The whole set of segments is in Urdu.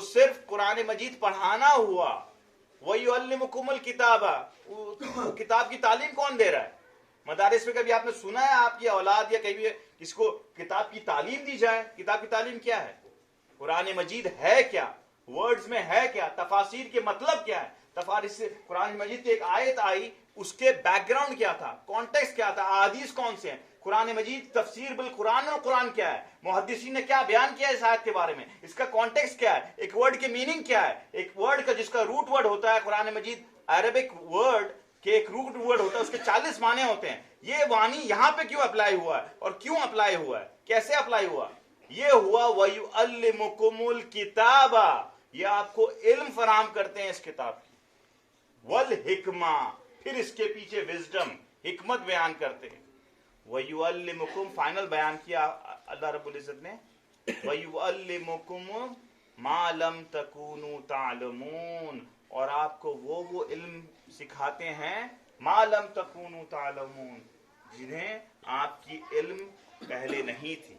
صرف قرآن مجید پڑھانا ہوا. وَيُعَلِّمُكُمُ الْكِتَابَ, کتاب کی تعلیم کون دے رہا ہے؟ مدارس میں کبھی آپ نے سنا ہے آپ کی اولاد یا کبھی کس کو کتاب کی تعلیم دی جائے؟ کتاب کی تعلیم کیا ہے؟ قرآن مجید ہے کیا؟ ورڈز میں ہے کیا؟ تفاسیر کے مطلب کیا ہے؟ قرآن مجید کی ایک آیت آئی, اس کے بیک گراؤنڈ کیا تھا, کانٹیکسٹ کیا تھا, احادیث کون سے ہیں, قرآن مجید تفسیر بالقرآن اور قرآن کیا ہے, محدثین نے کیا بیان کیا اس آیت کے بارے میں, اس کا کانٹیکسٹ کیا ہے, ایک ورڈ کے میننگ کیا ہے, ایک ورڈ کا جس کا روٹ ورڈ ہوتا ہے قرآن مجید عربک ورڈ کہ ایک روٹ ورڈ ہوتا ہے, اس کے 40 معنی ہوتے ہیں. یہ معنی یہاں پہ کیوں اپلائی ہوا ہے اور کیوں اپلائی ہوا ہے, کیسے اپلائی ہوا؟ یہ ہوا وَيُعَلِّمُكُمُ الْكِتَابَ, یہ آپ کو علم فراہم کرتے ہیں اس کتاب کی, والحکمہ, پھر اس کے پیچھے وزڈم حکمت بیان کرتے ہیں. وَيُعَلِّمُكُمْ, فائنل بیان کیا اللہ رب العزت نے, وَيُعَلِّمُكُمْ مَا لَمْ تَكُونُوا تَعْلَمُونَ, اور آپ کو وہ علم سکھاتے ہیں مَا لَمْ تَكُونُوا تَعْلَمُونَ, جنہیں آپ کی علم پہلے نہیں تھی.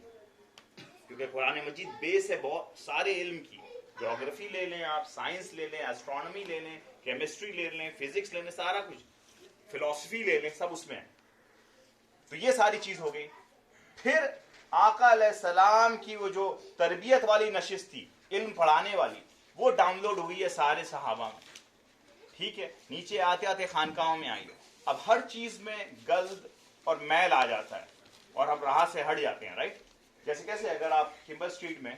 کیونکہ قرآن مجید بیس ہے بہت سارے علم کی, جغرافی لے لیں آپ, سائنس لے لیں, اسٹرانومی لے لیں, کیمسٹری لے لیں, فزکس لے لیں, سارا کچھ, فلسفی لے لیں, سب اس میں ہے. تو یہ ساری چیز ہو گئی. پھر آقا علیہ السلام کی وہ جو تربیت والی نشست تھی, علم پڑھانے والی, وہ ڈاؤن لوڈ ہوئی ہے سارے صحابہ میں. ٹھیک ہے, نیچے آتے آتے خانقاہوں میں آئی. اب ہر چیز میں گلد اور میل آ جاتا ہے اور ہم راہ سے ہٹ جاتے ہیں, رائٹ. جیسے کیسے, اگر آپ کمبر اسٹریٹ میں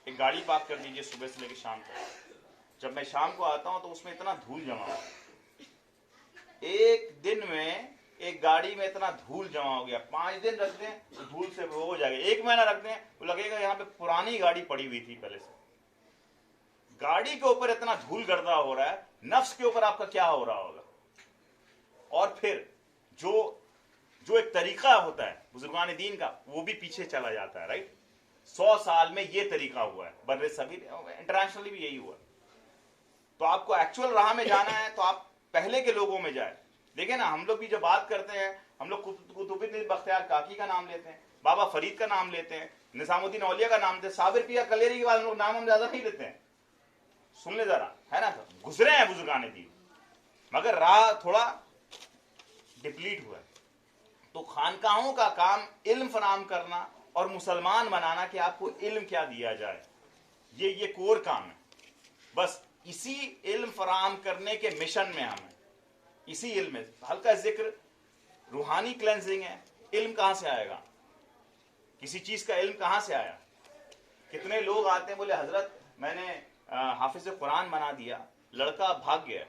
ایک گاڑی پارک کر دیجئے صبح سے لے کے شام تک, جب میں شام کو آتا ہوں تو اس میں اتنا دھول جمع ہو, ایک دن میں ایک گاڑی میں اتنا دھول جمع ہو گیا, 5 دن رکھ دیں تو دھول سے وہ ہو جائے گا, 1 مہینہ رکھ دیں تو لگے گا یہاں پہ پرانی گاڑی پڑی ہوئی تھی پہلے سے. گاڑی کے اوپر اتنا دھول گردہ ہو رہا ہے, نفس کے اوپر آپ کا کیا ہو رہا ہوگا. اور پھر جو ایک طریقہ ہوتا ہے بزرگان دین کا, وہ بھی پیچھے چلا جاتا ہے, رائٹ. 100 سال میں یہ طریقہ ہوا ہے, بر صغیر انٹرنیشنلی بھی یہی ہوا ہے. تو آپ کو ایکچوئل راہ میں جانا ہے تو آپ پہلے کے لوگوں میں جائیں. دیکھیں نا, ہم لوگ بھی جب بات کرتے ہیں, ہم لوگ قطب الدین بختیار کاکی کا نام لیتے ہیں, بابا فرید کا نام لیتے ہیں, نظام الدین اولیاء کا نام لیتے ہیں, صابر پیر کلیری کے بعد ہم لوگ نام ہم زیادہ نہیں لیتے ہیں. سن لے ذرا, ہے نا, گزرے ہیں بزرگان دین, مگر راہ تھوڑا ڈپلیٹ ہوا ہے. تو خانقاہوں کا کام علم فراہم کرنا اور مسلمان بنانا کہ آپ کو علم کیا دیا جائے, یہ کور کام ہے. بس اسی علم فراہم کرنے کے مشن میں ہم ہیں, اسی علم میں. ہلکا ذکر روحانی کلینزنگ ہے. علم کہاں سے آئے گا؟ کسی چیز کا علم کہاں سے آیا؟ کتنے لوگ آتے ہیں بولے حضرت میں نے حافظ قرآن بنا دیا, لڑکا بھاگ گیا.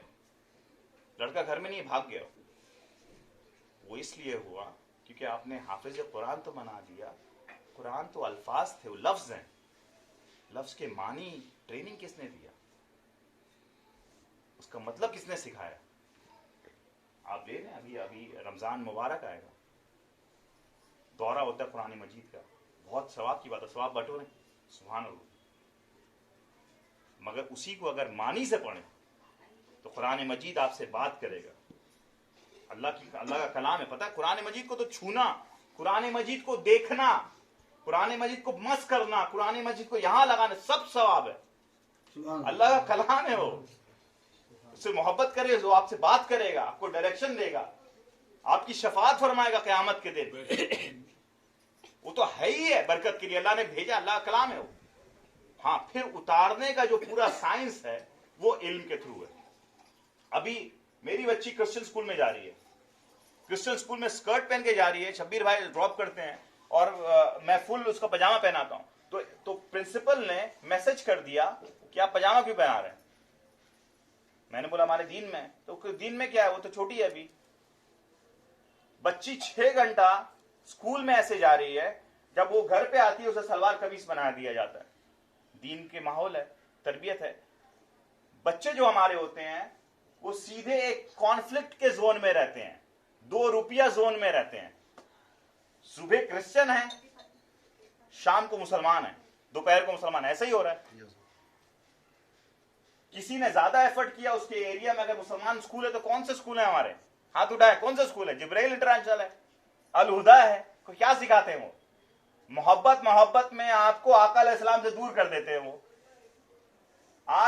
لڑکا گھر میں نہیں, بھاگ گیا. وہ اس لیے ہوا کیونکہ آپ نے حافظ قرآن تو بنا دیا. قرآن تو الفاظ تھے, وہ لفظ ہیں. لفظ کے معنی ٹریننگ کس نے دیا؟ اس کا مطلب کس نے سکھایا؟ آپ لے لیں, ابھی رمضان مبارک آئے گا, دورہ ہوتا ہے قرآن مجید کا, بہت ثواب کی بات ہے, ثواب بٹو رہے, سبحان اللہ. مگر اسی کو اگر معنی سے پڑھیں تو قرآن مجید آپ سے بات کرے گا. اللہ کا کلام ہے, پتہ ہے, قرآن مجید کو تو چھونا, قرآن مجید کو دیکھنا, قرآن مجید کو مس کرنا, قرآن مجید کو یہاں لگانا, سب ثواب ہے. اللہ کا کلام ہے, وہ اس سے محبت کرے, وہ آپ سے بات کرے گا, آپ کو ڈائریکشن دے گا, آپ کی شفاعت فرمائے گا قیامت کے دن. وہ تو ہے ہی ہے برکت کے لیے, اللہ نے بھیجا, اللہ کا کلام ہے وہ. ہاں, پھر اتارنے کا جو پورا سائنس ہے وہ علم کے تھرو ہے. ابھی میری بچی کرسچن اسکول میں جا رہی ہے, کرسچن اسکول میں اسکرٹ پہن کے جا رہی ہے, شبیر بھائی ڈراپ کرتے ہیں اور میں فل اس کا پاجامہ پہناتا ہوں. تو پرنسپل نے میسج کر دیا کہ آپ پاجامہ کیوں پہنا رہے ہیں؟ میں نے بولا ہمارے دین میں. تو دین میں کیا ہے, وہ تو چھوٹی ہے ابھی. بچی 6 گھنٹہ اسکول میں ایسے جا رہی ہے, جب وہ گھر پہ آتی ہے اسے سلوار قمیص بنا دیا جاتا ہے. دین کے ماحول ہے, تربیت ہے. بچے جو ہمارے ہوتے ہیں وہ سیدھے ایک کانفلکٹ کے زون میں رہتے ہیں, 2 روپیہ زون میں رہتے ہیں. صبح کرسچن ہیں, شام کو مسلمان ہیں, دوپہر کو مسلمان ہیں. ایسا ہی ہو رہا ہے. کسی نے زیادہ ایفرٹ کیا اس کے ایریا میں, اگر مسلمان اسکول ہے تو کون سے اسکول ہیں ہمارے, ہاتھ اٹھائے, کون سے اسکول ہے؟ جبرائیل انٹرنیشنل ہے, الہدا ہے. کیا سکھاتے ہیں وہ؟ محبت میں آپ کو آقا علیہ السلام سے دور کر دیتے ہیں. وہ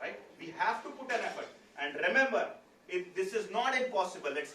Right? We have to put an effort. And remember, this is not impossible. It's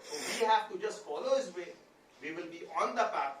So we have to just follow his way, we will be on the path,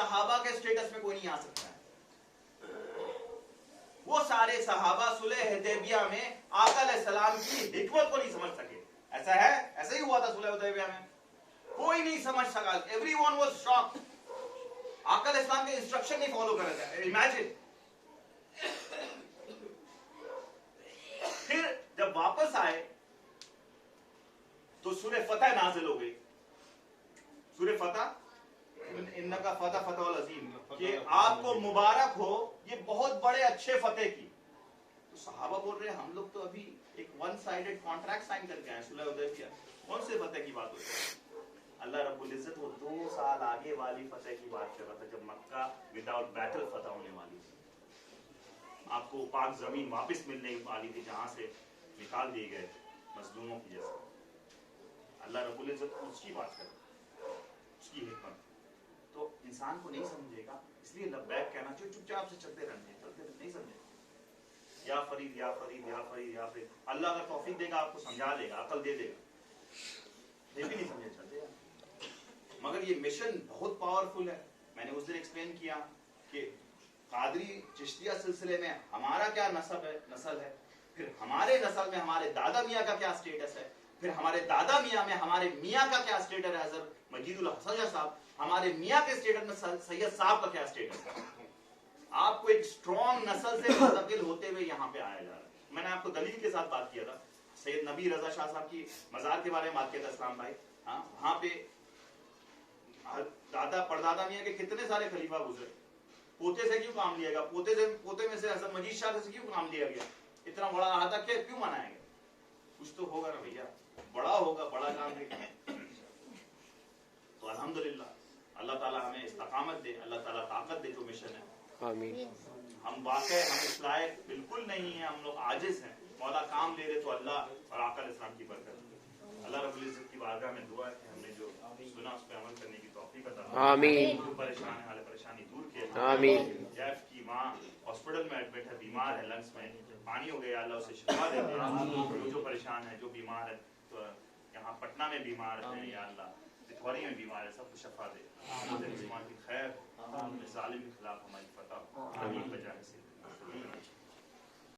صحابہ کے سٹیٹس میں کوئی نہیں آ سکتا ہے. وہ سارے صحابہ صلح حدیبیہ میں آقا علیہ السلام کی حکمت کو نہیں سمجھ سکے. ایسا ہے, ایسا ہی ہوا تھا صلح حدیبیہ میں, کوئی نہیں سمجھ سکا. Every one was shock. آقا علیہ السلام کے انسٹرکشن نہیں فالو کر رہے تھے. امیجن. پھر جب واپس آئے تو سورہ فتح نازل ہو گئی. سورہ فتح, انکا فتح فتح العظیم, کہ آپ کو مبارک ہو یہ بہت بڑے اچھے فتح کی. تو صحابہ بول رہے ہیں ہم لوگ تو ابھی ایک ون سائیڈڈ کانٹریکٹ سائن کر کے آئے صلح حدیبیہ, کون سے فتح کی بات ہوئی؟ اللہ رب العزت وہ 2 سال آگے والی فتح کی بات کر رہا تھا جب مکہ وداؤٹ بیٹل فتح ہونے والی تھی. آپ کو پاک زمین واپس ملنے والی تھی جہاں سے نکال دیے گئے مظلوموں کی جیسا. اللہ رب العزت اس کی بات کر, اس کی حکمت. تو انسان کو نہیں سمجھے گا, اس لیے لبیک کہنا چاہیے, چپ چاپ سے چلتے رہنے, نہیں سمجھے. یا فرید یا فرید یا فرید یا فرید. اللہ اگر توفیق دے گا آپ کو سمجھا دے گا, عقل دے دے گا, یہ بھی نہیں سمجھے چلتے. مگر یہ مشن بہت پاورفل ہے. میں نے اس دن ایکسپلین کیا کہ قادری چشتیہ سلسلے میں ہمارا کیا نسل ہے, پھر ہمارے نسل میں ہمارے دادا میاں کا کیا سٹیٹس ہے, پھر ہمارے دادا میاں میں ہمارے میاں کا کیا سٹیٹس ہے, حضرت مجید الحسن شاہ صاحب, ہمارے میاں کے سٹیٹس میں سید صاحب کا کیا سٹیٹس ہے. آپ کو ایک اسٹرانگ نسل سے منتقل ہوتے ہوئے یہاں پہ آیا جا رہا ہے. میں نے آپ کو دلیل کے ساتھ بات کیا تھا, سید نبی رضا شاہ صاحب کی مزار کے بارے میں بات کیا تھا اسلام بھائی. ہاں, وہاں پہ دادا پردادا میاں کے کتنے سارے خلیفہ گزرے, پوتے سے کیوں کام لیا گیا, پوتے میں سے حضرت مجید شاہ سے کیوں کام لیا گیا, اتنا بڑا احاطہ کیوں منایا گیا؟ کچھ تو ہوگا نا بھیا, بڑا ہوگا, بڑا کام بھی. تو الحمدللہ اللہ تعالیٰ ہمیں استقامت دے, اللہ تعالیٰ طاقت دے جو مشن ہے. آمین. ہم واقع ہم اس لائق بالکل نہیں ہیں, ہم لوگ عاجز ہیں. مولا کام لے رہے تو اللہ اور آقا علیہ السلام کی برکت. اللہ رب العزت کی بارگاہ میں دعا ہے کہ ہم نے جو سنا اس پہ عمل کرنے کی توفیق عطا فرمائے. آمین. جو پریشان ہے حال پریشانی دور کیے. آمین. جیف کی ماں ہاسپٹل میں ایڈمٹ ہے, بیمار ہے, لنگس میں پانی ہو گیا, اللہ اسے شفا دے دے. جو پریشان ہے, جو بیمار ہے, تو یہاں پٹنہ میں بیمار ہیں یا اللہ, تھوڑی میں بیمار ہے, سب کو شفا دے. مسلمان کی خیر, ظالم کے خلاف ہماری فتح. آمین. بجائے سے